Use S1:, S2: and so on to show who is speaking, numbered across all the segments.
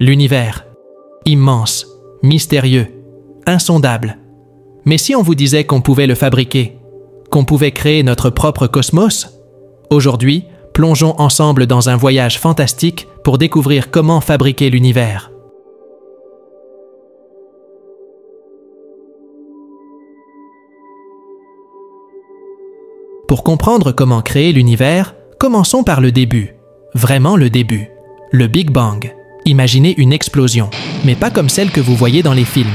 S1: L'univers. Immense, mystérieux, insondable. Mais si on vous disait qu'on pouvait le fabriquer, qu'on pouvait créer notre propre cosmos? Aujourd'hui, plongeons ensemble dans un voyage fantastique pour découvrir comment fabriquer l'univers. Pour comprendre comment créer l'univers, commençons par le début. Vraiment le début. Le Big Bang. Imaginez une explosion, mais pas comme celle que vous voyez dans les films.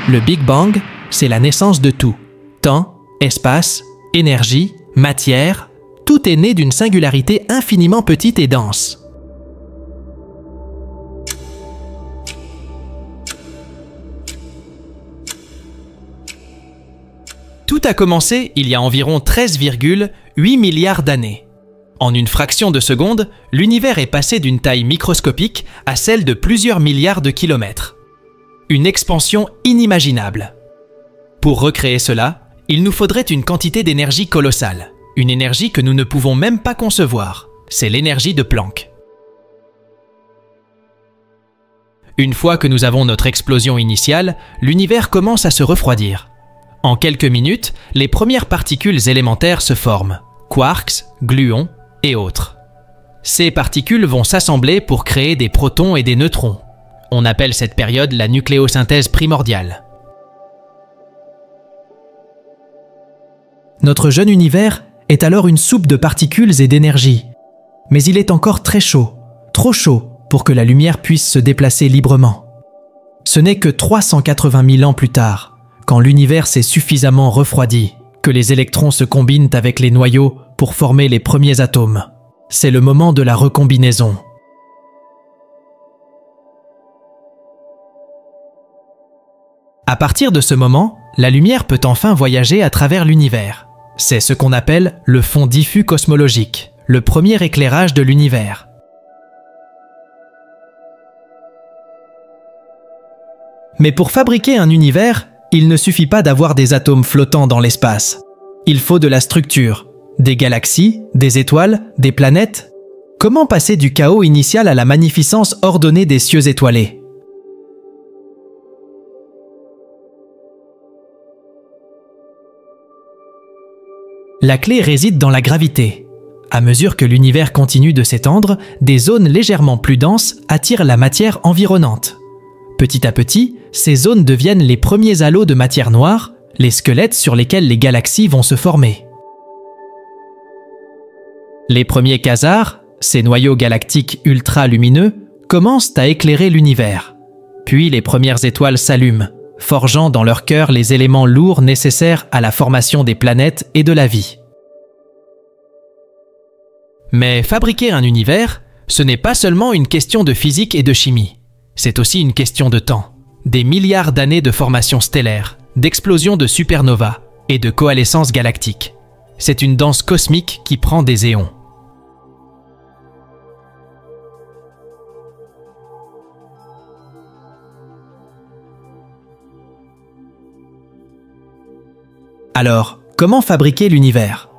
S1: Le Big Bang, c'est la naissance de tout. Temps, espace, énergie, matière, tout est né d'une singularité infiniment petite et dense. Tout a commencé il y a environ 13,8 milliards d'années. En une fraction de seconde, l'univers est passé d'une taille microscopique à celle de plusieurs milliards de kilomètres. Une expansion inimaginable. Pour recréer cela, il nous faudrait une quantité d'énergie colossale, une énergie que nous ne pouvons même pas concevoir. C'est l'énergie de Planck. Une fois que nous avons notre explosion initiale, l'univers commence à se refroidir. En quelques minutes, les premières particules élémentaires se forment, quarks, gluons et autres. Ces particules vont s'assembler pour créer des protons et des neutrons. On appelle cette période la nucléosynthèse primordiale. Notre jeune univers est alors une soupe de particules et d'énergie. Mais il est encore très chaud, trop chaud pour que la lumière puisse se déplacer librement. Ce n'est que 380 000 ans plus tard, quand l'univers s'est suffisamment refroidi, que les électrons se combinent avec les noyaux pour former les premiers atomes. C'est le moment de la recombinaison. À partir de ce moment, la lumière peut enfin voyager à travers l'univers. C'est ce qu'on appelle le fond diffus cosmologique, le premier éclairage de l'univers. Mais pour fabriquer un univers, il ne suffit pas d'avoir des atomes flottants dans l'espace. Il faut de la structure, des galaxies, des étoiles, des planètes. Comment passer du chaos initial à la magnificence ordonnée des cieux étoilés? La clé réside dans la gravité. À mesure que l'univers continue de s'étendre, des zones légèrement plus denses attirent la matière environnante. Petit à petit, ces zones deviennent les premiers halos de matière noire, les squelettes sur lesquels les galaxies vont se former. Les premiers quasars, ces noyaux galactiques ultra-lumineux, commencent à éclairer l'univers. Puis les premières étoiles s'allument, forgeant dans leur cœur les éléments lourds nécessaires à la formation des planètes et de la vie. Mais fabriquer un univers, ce n'est pas seulement une question de physique et de chimie. C'est aussi une question de temps. Des milliards d'années de formation stellaire, d'explosion de supernovas et de coalescence galactique. C'est une danse cosmique qui prend des éons. Alors, comment fabriquer l'univers?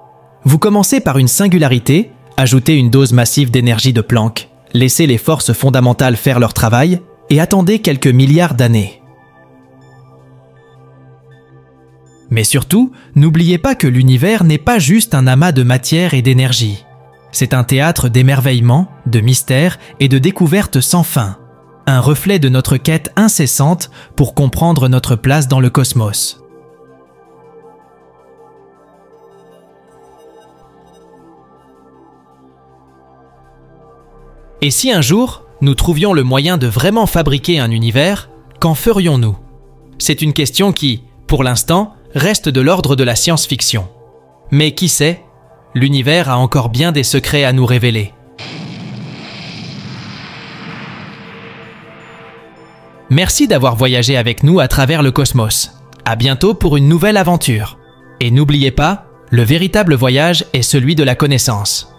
S1: Vous commencez par une singularité, ajoutez une dose massive d'énergie de Planck, laissez les forces fondamentales faire leur travail et attendez quelques milliards d'années. Mais surtout, n'oubliez pas que l'univers n'est pas juste un amas de matière et d'énergie. C'est un théâtre d'émerveillement, de mystères et de découvertes sans fin. Un reflet de notre quête incessante pour comprendre notre place dans le cosmos. Et si un jour, nous trouvions le moyen de vraiment fabriquer un univers, qu'en ferions-nous? C'est une question qui, pour l'instant, reste de l'ordre de la science-fiction. Mais qui sait, l'univers a encore bien des secrets à nous révéler. Merci d'avoir voyagé avec nous à travers le cosmos. À bientôt pour une nouvelle aventure. Et n'oubliez pas, le véritable voyage est celui de la connaissance.